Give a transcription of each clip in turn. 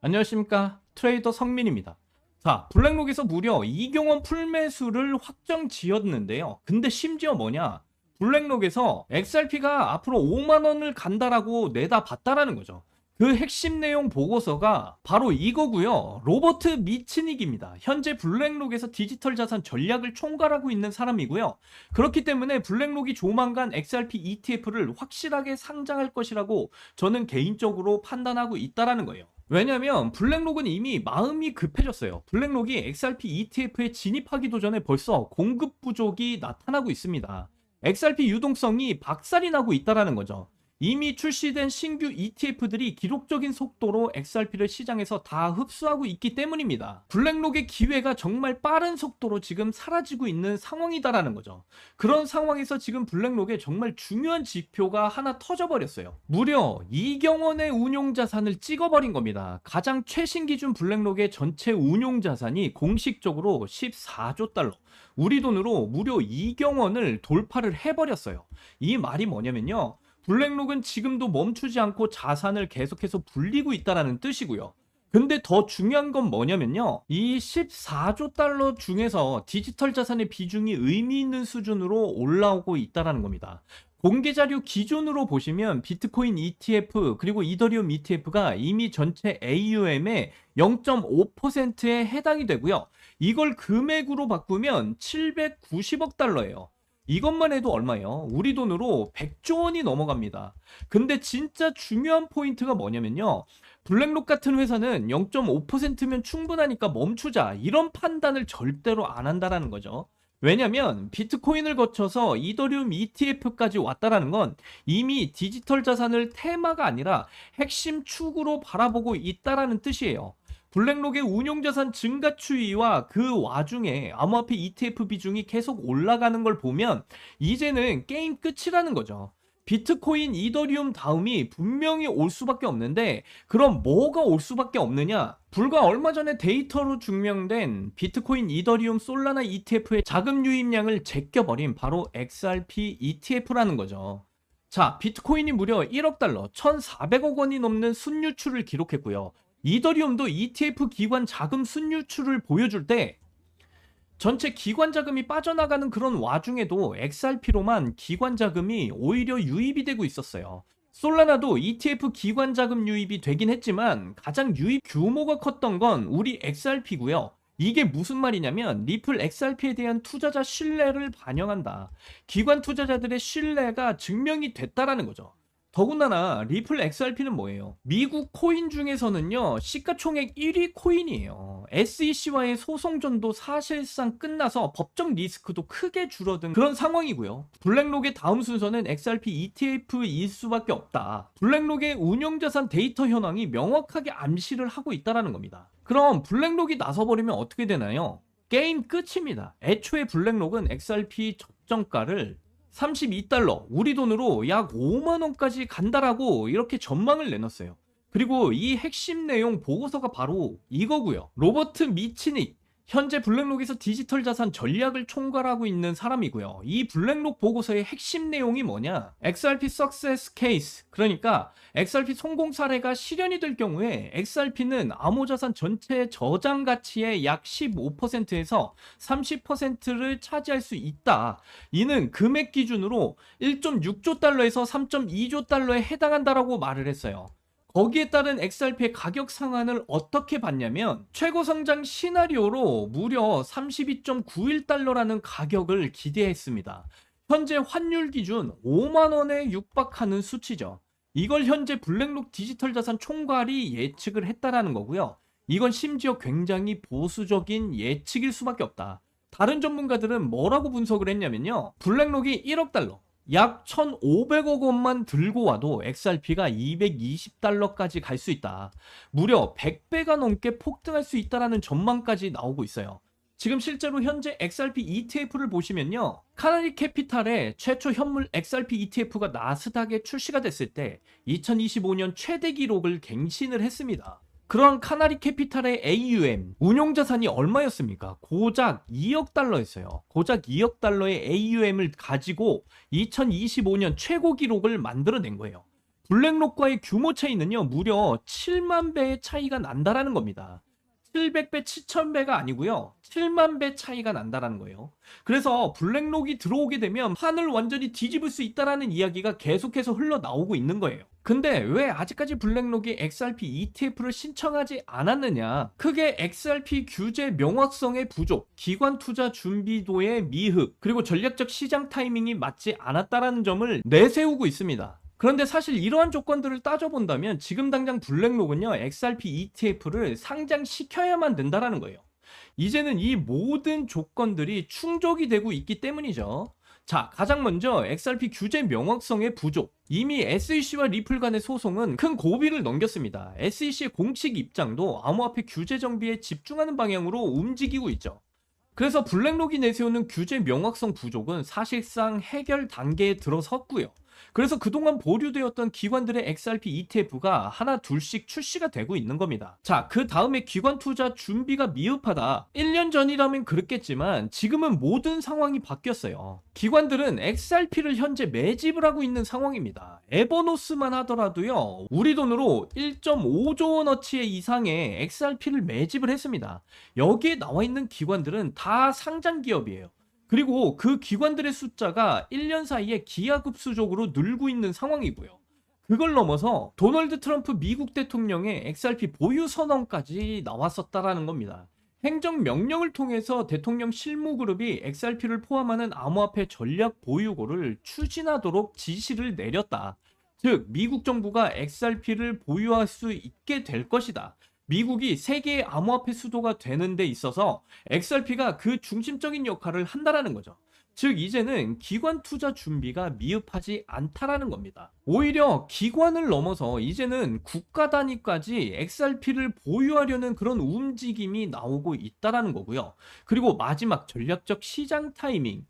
안녕하십니까, 트레이더 성민입니다. 자, 블랙록에서 무려 이경원 풀매수를 확정 지었는데요. 근데 심지어 뭐냐, 블랙록에서 XRP가 앞으로 5만원을 간다라고 내다봤다라는 거죠. 그 핵심 내용 보고서가 바로 이거고요. 로버트 미치닉입니다. 현재 블랙록에서 디지털 자산 전략을 총괄하고 있는 사람이고요. 그렇기 때문에 블랙록이 조만간 XRP ETF를 확실하게 상장할 것이라고 저는 개인적으로 판단하고 있다라는 거예요. 왜냐면 블랙록은 이미 마음이 급해졌어요. 블랙록이 XRP ETF에 진입하기도 전에 벌써 공급 부족이 나타나고 있습니다. XRP 유동성이 박살이 나고 있다라는 거죠. 이미 출시된 신규 ETF들이 기록적인 속도로 XRP를 시장에서 다 흡수하고 있기 때문입니다. 블랙록의 기회가 정말 빠른 속도로 지금 사라지고 있는 상황이다라는 거죠. 그런 상황에서 지금 블랙록에 정말 중요한 지표가 하나 터져버렸어요. 무려 이경원의 운용자산을 찍어버린 겁니다. 가장 최신 기준 블랙록의 전체 운용자산이 공식적으로 14조 달러, 우리 돈으로 무려 이경원을 돌파를 해버렸어요. 이 말이 뭐냐면요, 블랙록은 지금도 멈추지 않고 자산을 계속해서 불리고 있다는 뜻이고요. 근데 더 중요한 건 뭐냐면요, 이 14조 달러 중에서 디지털 자산의 비중이 의미 있는 수준으로 올라오고 있다는 겁니다. 공개 자료 기준으로 보시면 비트코인 ETF 그리고 이더리움 ETF가 이미 전체 AUM의 0.5%에 해당이 되고요. 이걸 금액으로 바꾸면 790억 달러예요. 이것만 해도 얼마예요? 우리 돈으로 100조 원이 넘어갑니다. 근데 진짜 중요한 포인트가 뭐냐면요, 블랙록 같은 회사는 0.5%면 충분하니까 멈추자, 이런 판단을 절대로 안 한다라는 거죠. 왜냐면 비트코인을 거쳐서 이더리움 ETF까지 왔다라는 건 이미 디지털 자산을 테마가 아니라 핵심 축으로 바라보고 있다라는 뜻이에요. 블랙록의 운용자산 증가 추이와 그 와중에 암호화폐 ETF 비중이 계속 올라가는 걸 보면 이제는 게임 끝이라는 거죠. 비트코인, 이더리움 다음이 분명히 올 수밖에 없는데, 그럼 뭐가 올 수밖에 없느냐? 불과 얼마 전에 데이터로 증명된 비트코인, 이더리움, 솔라나 ETF의 자금 유입량을 제껴버린 바로 XRP ETF라는 거죠. 자, 비트코인이 무려 1억 달러, 1,400억 원이 넘는 순유출을 기록했고요. 이더리움도 ETF 기관 자금 순유출을 보여줄 때 전체 기관 자금이 빠져나가는 그런 와중에도 XRP로만 기관 자금이 오히려 유입이 되고 있었어요. 솔라나도 ETF 기관 자금 유입이 되긴 했지만 가장 유입 규모가 컸던 건 우리 XRP고요. 이게 무슨 말이냐면 리플 XRP에 대한 투자자 신뢰를 반영한다. 기관 투자자들의 신뢰가 증명이 됐다라는 거죠. 더군다나 리플 XRP는 뭐예요? 미국 코인 중에서는요, 시가총액 1위 코인이에요. SEC와의 소송전도 사실상 끝나서 법적 리스크도 크게 줄어든 그런 상황이고요. 블랙록의 다음 순서는 XRP ETF일 수밖에 없다. 블랙록의 운용자산 데이터 현황이 명확하게 암시를 하고 있다는 겁니다. 그럼 블랙록이 나서버리면 어떻게 되나요? 게임 끝입니다. 애초에 블랙록은 XRP 적정가를 32달러, 우리 돈으로 약 5만원까지 간다라고 이렇게 전망을 내놨어요. 그리고 이 핵심 내용 보고서가 바로 이거고요. 로버트 미치닉, 현재 블랙록에서 디지털 자산 전략을 총괄하고 있는 사람이고요. 이 블랙록 보고서의 핵심 내용이 뭐냐? XRP Success Case, 그러니까 XRP 성공 사례가 실현이 될 경우에 XRP는 암호자산 전체 저장 가치의 약 15%에서 30%를 차지할 수 있다. 이는 금액 기준으로 1.6조 달러에서 3.2조 달러에 해당한다라고 말을 했어요. 거기에 따른 XRP의 가격 상한을 어떻게 봤냐면 최고 성장 시나리오로 무려 32.91달러라는 가격을 기대했습니다. 현재 환율 기준 5만원에 육박하는 수치죠. 이걸 현재 블랙록 디지털 자산 총괄이 예측을 했다라는 거고요. 이건 심지어 굉장히 보수적인 예측일 수밖에 없다. 다른 전문가들은 뭐라고 분석을 했냐면요, 블랙록이 1억 달러, 약 1,500억 원만 들고 와도 XRP가 220달러까지 갈 수 있다. 무려 100배가 넘게 폭등할 수 있다라는 전망까지 나오고 있어요. 지금 실제로 현재 XRP ETF를 보시면요, 카나리 캐피탈의 최초 현물 XRP ETF가 나스닥에 출시가 됐을 때 2025년 최대 기록을 갱신을 했습니다. 그런 카나리 캐피탈의 AUM, 운용자산이 얼마였습니까? 고작 2억 달러였어요. 고작 2억 달러의 AUM을 가지고 2025년 최고 기록을 만들어낸 거예요. 블랙록과의 규모 차이는요, 무려 7만 배의 차이가 난다라는 겁니다. 700배, 7000배가 아니고요. 7만 배 차이가 난다라는 거예요. 그래서 블랙록이 들어오게 되면 판을 완전히 뒤집을 수 있다라는 이야기가 계속해서 흘러나오고 있는 거예요. 근데 왜 아직까지 블랙록이 XRP ETF를 신청하지 않았느냐? 크게 XRP 규제 명확성의 부족, 기관 투자 준비도의 미흡, 그리고 전략적 시장 타이밍이 맞지 않았다라는 점을 내세우고 있습니다. 그런데 사실 이러한 조건들을 따져본다면 지금 당장 블랙록은요, XRP ETF를 상장시켜야만 된다라는 거예요. 이제는 이 모든 조건들이 충족이 되고 있기 때문이죠. 자, 가장 먼저 XRP 규제 명확성의 부족. 이미 SEC와 리플 간의 소송은 큰 고비를 넘겼습니다. SEC의 공식 입장도 암호화폐 규제 정비에 집중하는 방향으로 움직이고 있죠. 그래서 블랙록이 내세우는 규제 명확성 부족은 사실상 해결 단계에 들어섰고요. 그래서 그동안 보류되었던 기관들의 XRP ETF가 하나 둘씩 출시가 되고 있는 겁니다. 자, 그 다음에 기관 투자 준비가 미흡하다. 1년 전이라면 그랬겠지만 지금은 모든 상황이 바뀌었어요. 기관들은 XRP를 현재 매집을 하고 있는 상황입니다. 에버노스만 하더라도요, 우리 돈으로 1.5조 원어치 이상의 XRP를 매집을 했습니다. 여기에 나와 있는 기관들은 다 상장 기업이에요. 그리고 그 기관들의 숫자가 1년 사이에 기하급수적으로 늘고 있는 상황이고요. 그걸 넘어서 도널드 트럼프 미국 대통령의 XRP 보유 선언까지 나왔었다라는 겁니다. 행정명령을 통해서 대통령 실무그룹이 XRP를 포함하는 암호화폐 전략 보유고를 추진하도록 지시를 내렸다. 즉, 미국 정부가 XRP를 보유할 수 있게 될 것이다. 미국이 세계의 암호화폐 수도가 되는 데 있어서 XRP가 그 중심적인 역할을 한다라는 거죠. 즉, 이제는 기관 투자 준비가 미흡하지 않다라는 겁니다. 오히려 기관을 넘어서 이제는 국가 단위까지 XRP를 보유하려는 그런 움직임이 나오고 있다라는 거고요. 그리고 마지막 전략적 시장 타이밍.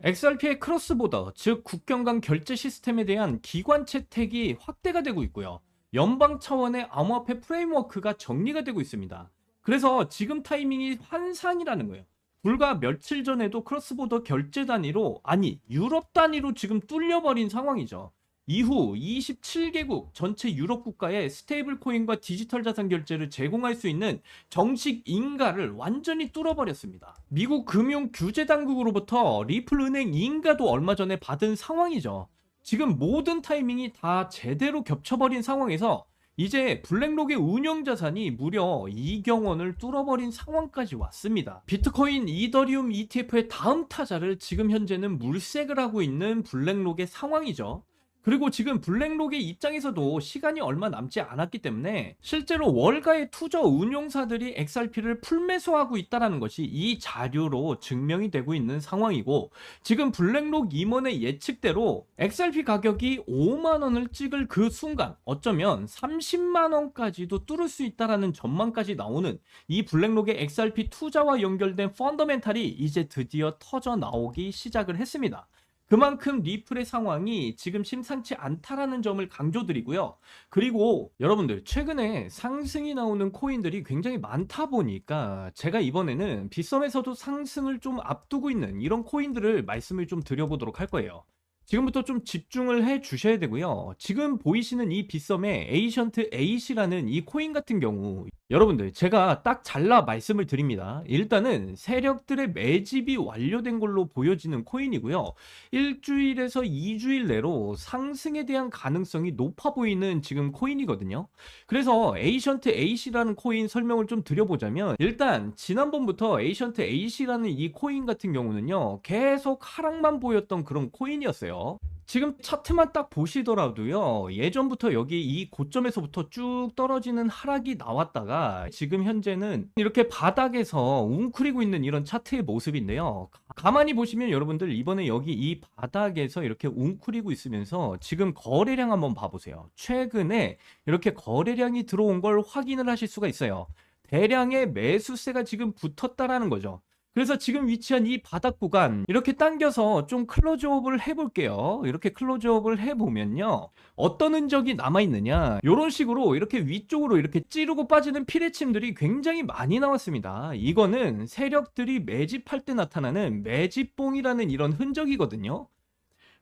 XRP의 크로스보더, 즉 국경 간 결제 시스템에 대한 기관 채택이 확대가 되고 있고요. 연방 차원의 암호화폐 프레임워크가 정리가 되고 있습니다. 그래서 지금 타이밍이 환상이라는 거예요. 불과 며칠 전에도 크로스보더 결제 단위로, 아니 유럽 단위로 지금 뚫려버린 상황이죠. 이후 27개국 전체 유럽 국가에 스테이블 코인과 디지털 자산 결제를 제공할 수 있는 정식 인가를 완전히 뚫어버렸습니다. 미국 금융 규제 당국으로부터 리플 은행 인가도 얼마 전에 받은 상황이죠. 지금 모든 타이밍이 다 제대로 겹쳐버린 상황에서 이제 블랙록의 운영 자산이 무려 2경 원을 뚫어버린 상황까지 왔습니다. 비트코인, 이더리움 ETF의 다음 타자를 지금 현재는 물색을 하고 있는 블랙록의 상황이죠. 그리고 지금 블랙록의 입장에서도 시간이 얼마 남지 않았기 때문에 실제로 월가의 투자 운용사들이 XRP를 풀매수하고 있다는 것이 이 자료로 증명이 되고 있는 상황이고, 지금 블랙록 임원의 예측대로 XRP 가격이 5만 원을 찍을 그 순간 어쩌면 30만 원까지도 뚫을 수 있다는 전망까지 나오는 이 블랙록의 XRP 투자와 연결된 펀더멘탈이 이제 드디어 터져 나오기 시작을 했습니다. 그만큼 리플의 상황이 지금 심상치 않다라는 점을 강조드리고요. 그리고 여러분들, 최근에 상승이 나오는 코인들이 굉장히 많다 보니까 제가 이번에는 빗썸에서도 상승을 좀 앞두고 있는 이런 코인들을 말씀을 좀 드려보도록 할 거예요. 지금부터 좀 집중을 해 주셔야 되고요. 지금 보이시는 이 빗썸의 에이션트 A이라는 이 코인 같은 경우, 여러분들 제가 딱 잘라 말씀을 드립니다. 일단은 세력들의 매집이 완료된 걸로 보여지는 코인이고요. 일주일에서 2주일 내로 상승에 대한 가능성이 높아 보이는 지금 코인이거든요. 그래서 에이션트 A이라는 코인 설명을 좀 드려보자면, 일단 지난번부터 에이션트 A이라는 이 코인 같은 경우는요, 계속 하락만 보였던 그런 코인이었어요. 지금 차트만 딱 보시더라도요, 예전부터 여기 이 고점에서부터 쭉 떨어지는 하락이 나왔다가 지금 현재는 이렇게 바닥에서 웅크리고 있는 이런 차트의 모습인데요. 가만히 보시면 여러분들, 이번에 여기 이 바닥에서 이렇게 웅크리고 있으면서 지금 거래량 한번 봐보세요. 최근에 이렇게 거래량이 들어온 걸 확인을 하실 수가 있어요. 대량의 매수세가 지금 붙었다라는 거죠. 그래서 지금 위치한 이 바닥 구간 이렇게 당겨서 좀 클로즈업을 해볼게요. 이렇게 클로즈업을 해보면요, 어떤 흔적이 남아있느냐, 이런 식으로 이렇게 위쪽으로 이렇게 찌르고 빠지는 피레침들이 굉장히 많이 나왔습니다. 이거는 세력들이 매집할 때 나타나는 매집봉이라는 이런 흔적이거든요.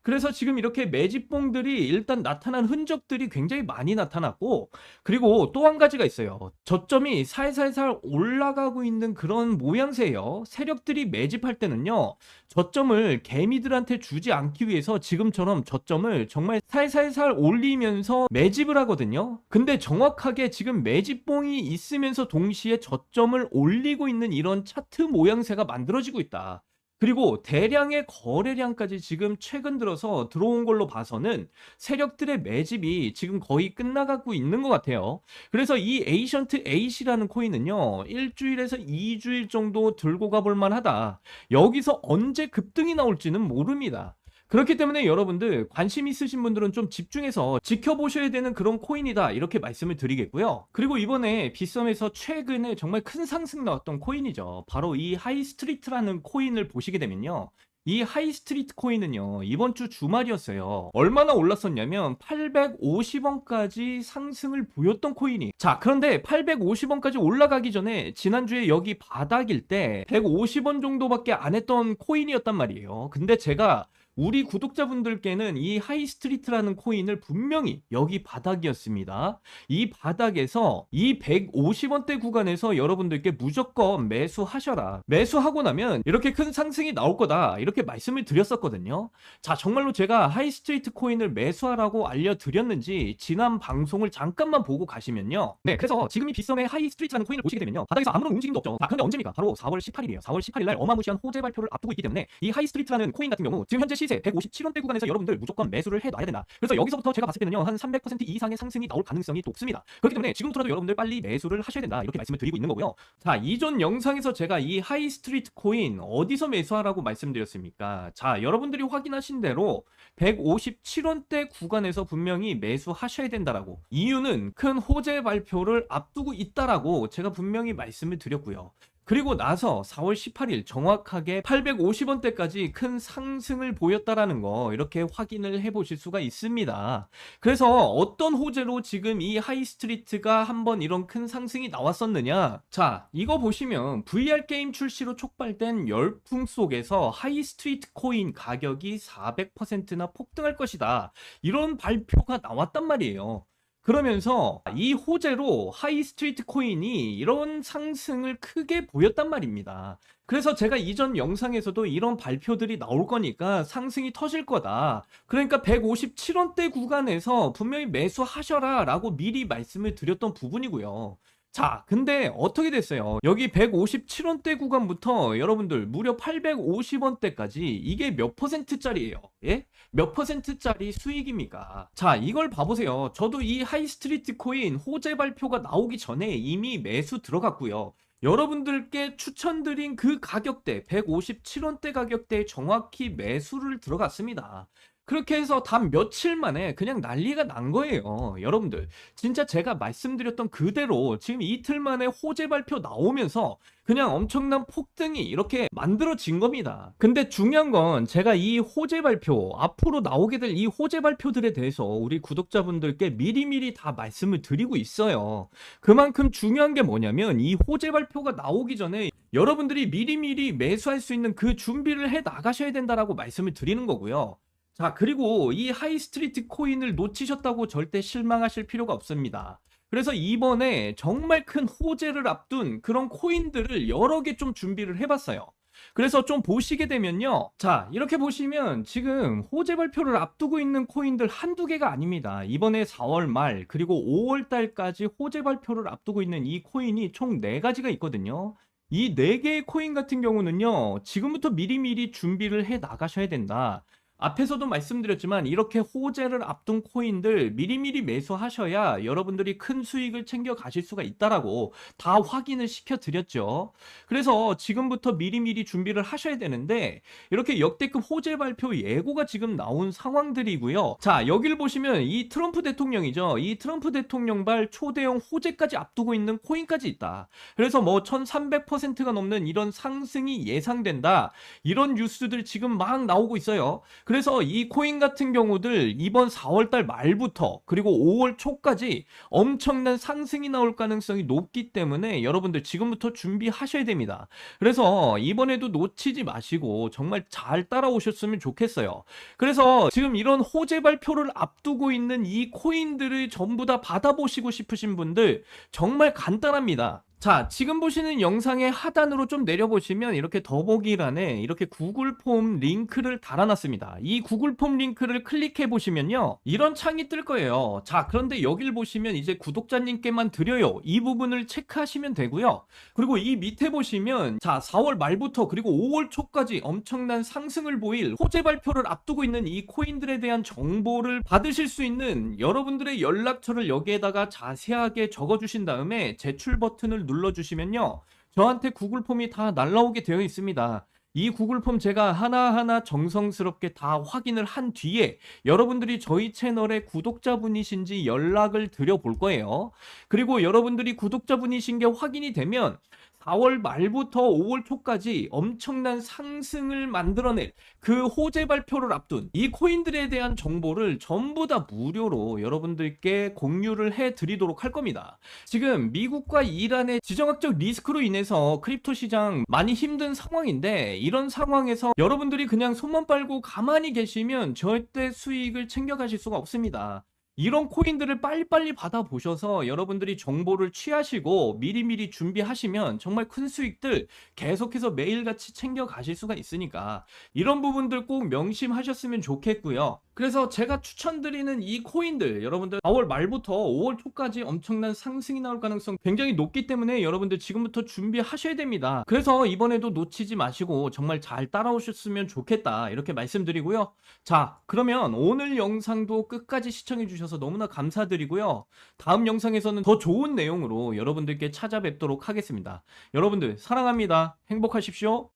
그래서 지금 이렇게 매집봉들이 일단 나타난 흔적들이 굉장히 많이 나타났고, 그리고 또 한 가지가 있어요. 저점이 살살살 올라가고 있는 그런 모양새예요. 세력들이 매집할 때는요, 저점을 개미들한테 주지 않기 위해서 지금처럼 저점을 정말 살살살 올리면서 매집을 하거든요. 근데 정확하게 지금 매집봉이 있으면서 동시에 저점을 올리고 있는 이런 차트 모양새가 만들어지고 있다. 그리고 대량의 거래량까지 지금 최근 들어서 들어온 걸로 봐서는 세력들의 매집이 지금 거의 끝나가고 있는 것 같아요. 그래서 이 에이션트 A이라는 코인은요, 일주일에서 2주일 정도 들고 가볼 만하다. 여기서 언제 급등이 나올지는 모릅니다. 그렇기 때문에 여러분들 관심 있으신 분들은 좀 집중해서 지켜보셔야 되는 그런 코인이다, 이렇게 말씀을 드리겠고요. 그리고 이번에 빗썸에서 최근에 정말 큰 상승 나왔던 코인이죠. 바로 이 하이스트리트라는 코인을 보시게 되면요, 이 하이스트리트 코인은요, 이번 주 주말이었어요. 얼마나 올랐었냐면 850원까지 상승을 보였던 코인이. 자, 그런데 850원까지 올라가기 전에 지난주에 여기 바닥일 때 150원 정도밖에 안 했던 코인이었단 말이에요. 근데 제가 우리 구독자분들께는 이 하이스트리트라는 코인을 분명히 여기 바닥이었습니다. 이 바닥에서 이 150원대 구간에서 여러분들께 무조건 매수하셔라. 매수하고 나면 이렇게 큰 상승이 나올 거다, 이렇게 말씀을 드렸었거든요. 자, 정말로 제가 하이스트리트 코인을 매수하라고 알려드렸는지 지난 방송을 잠깐만 보고 가시면요. 네, 그래서 지금 이 빗썸의 하이스트리트라는 코인을 보시게 되면요, 바닥에서 아무런 움직임도 없죠. 자, 그런데 언제입니까? 바로 4월 18일이에요. 4월 18일 날 어마무시한 호재 발표를 앞두고 있기 때문에 이 하이스트리트라는 코인 같은 경우 지금 현재 시세 157원대 구간에서 여러분들 무조건 매수를 해놔야 된다. 그래서 여기서부터 제가 봤을 때는요, 한 300% 이상의 상승이 나올 가능성이 높습니다. 그렇기 때문에 지금부터라도 여러분들 빨리 매수를 하셔야 된다, 이렇게 말씀을 드리고 있는 거고요. 자, 이전 영상에서 제가 이 하이스트리트 코인 어디서 매수하라고 말씀드렸습니까? 자, 여러분들이 확인하신 대로 157원대 구간에서 분명히 매수하셔야 된다라고, 이유는 큰 호재 발표를 앞두고 있다라고 제가 분명히 말씀을 드렸고요. 그리고 나서 4월 18일 정확하게 850원대까지 큰 상승을 보였다라는 거 이렇게 확인을 해보실 수가 있습니다. 그래서 어떤 호재로 지금 이 하이스트리트가 한번 이런 큰 상승이 나왔었느냐? 자, 이거 보시면 VR 게임 출시로 촉발된 열풍 속에서 하이스트리트 코인 가격이 400%나 폭등할 것이다, 이런 발표가 나왔단 말이에요. 그러면서 이 호재로 하이스트리트 코인이 이런 상승을 크게 보였단 말입니다. 그래서 제가 이전 영상에서도 이런 발표들이 나올 거니까 상승이 터질 거다, 그러니까 157원대 구간에서 분명히 매수하셔라 라고 미리 말씀을 드렸던 부분이고요. 자, 근데 어떻게 됐어요? 여기 157원대 구간부터 여러분들 무려 850원대까지 이게 몇 퍼센트짜리예요? 예? 몇 퍼센트짜리 수익입니까? 자, 이걸 봐보세요. 저도 이 하이스트리트 코인 호재 발표가 나오기 전에 이미 매수 들어갔고요. 여러분들께 추천드린 그 가격대 157원대 가격대에 정확히 매수를 들어갔습니다. 그렇게 해서 단 며칠 만에 그냥 난리가 난 거예요. 여러분들 진짜 제가 말씀드렸던 그대로 지금 이틀 만에 호재 발표 나오면서 그냥 엄청난 폭등이 이렇게 만들어진 겁니다. 근데 중요한 건 제가 이 호재 발표, 앞으로 나오게 될 이 호재 발표들에 대해서 우리 구독자분들께 미리미리 다 말씀을 드리고 있어요. 그만큼 중요한 게 뭐냐면 이 호재 발표가 나오기 전에 여러분들이 미리미리 매수할 수 있는 그 준비를 해 나가셔야 된다라고 말씀을 드리는 거고요. 자, 그리고 이 하이스트리트 코인을 놓치셨다고 절대 실망하실 필요가 없습니다. 그래서 이번에 정말 큰 호재를 앞둔 그런 코인들을 여러 개 좀 준비를 해봤어요. 그래서 좀 보시게 되면요, 자, 이렇게 보시면 지금 호재 발표를 앞두고 있는 코인들 한두 개가 아닙니다. 이번에 4월 말 그리고 5월 달까지 호재 발표를 앞두고 있는 이 코인이 총 4가지가 있거든요. 이 4개의 코인 같은 경우는요, 지금부터 미리미리 준비를 해 나가셔야 된다. 앞에서도 말씀드렸지만 이렇게 호재를 앞둔 코인들 미리미리 매수하셔야 여러분들이 큰 수익을 챙겨 가실 수가 있다라고 다 확인을 시켜드렸죠. 그래서 지금부터 미리미리 준비를 하셔야 되는데 이렇게 역대급 호재 발표 예고가 지금 나온 상황들이고요. 자, 여기를 보시면 이 트럼프 대통령이죠. 이 트럼프 대통령발 초대형 호재까지 앞두고 있는 코인까지 있다. 그래서 뭐 1300%가 넘는 이런 상승이 예상된다, 이런 뉴스들 지금 막 나오고 있어요. 그래서 이 코인 같은 경우들 이번 4월달 말부터 그리고 5월 초까지 엄청난 상승이 나올 가능성이 높기 때문에 여러분들 지금부터 준비하셔야 됩니다. 그래서 이번에도 놓치지 마시고 정말 잘 따라오셨으면 좋겠어요. 그래서 지금 이런 호재 발표를 앞두고 있는 이 코인들을 전부 다 받아보시고 싶으신 분들 정말 간단합니다. 자, 지금 보시는 영상의 하단으로 좀 내려보시면 이렇게 더보기란에 이렇게 구글 폼 링크를 달아놨습니다. 이 구글 폼 링크를 클릭해 보시면요, 이런 창이 뜰 거예요. 자, 그런데 여길 보시면 이제 구독자님께만 드려요, 이 부분을 체크하시면 되고요. 그리고 이 밑에 보시면 자, 4월 말부터 그리고 5월 초까지 엄청난 상승을 보일 호재 발표를 앞두고 있는 이 코인들에 대한 정보를 받으실 수 있는 여러분들의 연락처를 여기에다가 자세하게 적어주신 다음에 제출 버튼을 눌러주시면요, 저한테 구글 폼이 다 날라오게 되어 있습니다. 이 구글 폼 제가 하나하나 정성스럽게 다 확인을 한 뒤에 여러분들이 저희 채널의 구독자분이신지 연락을 드려 볼 거예요. 그리고 여러분들이 구독자분이신 게 확인이 되면 4월 말부터 5월 초까지 엄청난 상승을 만들어낼 그 호재 발표를 앞둔 이 코인들에 대한 정보를 전부 다 무료로 여러분들께 공유를 해 드리도록 할 겁니다. 지금 미국과 이란의 지정학적 리스크로 인해서 크립토 시장 많이 힘든 상황인데, 이런 상황에서 여러분들이 그냥 손만 빨고 가만히 계시면 절대 수익을 챙겨가실 수가 없습니다. 이런 코인들을 빨리빨리 받아보셔서 여러분들이 정보를 취하시고 미리미리 준비하시면 정말 큰 수익들 계속해서 매일같이 챙겨가실 수가 있으니까 이런 부분들 꼭 명심하셨으면 좋겠고요. 그래서 제가 추천드리는 이 코인들, 여러분들 4월 말부터 5월 초까지 엄청난 상승이 나올 가능성 굉장히 높기 때문에 여러분들 지금부터 준비하셔야 됩니다. 그래서 이번에도 놓치지 마시고 정말 잘 따라오셨으면 좋겠다, 이렇게 말씀드리고요. 자, 그러면 오늘 영상도 끝까지 시청해 주셔서 너무나 감사드리고요. 다음 영상에서는 더 좋은 내용으로 여러분들께 찾아뵙도록 하겠습니다. 여러분들 사랑합니다. 행복하십시오.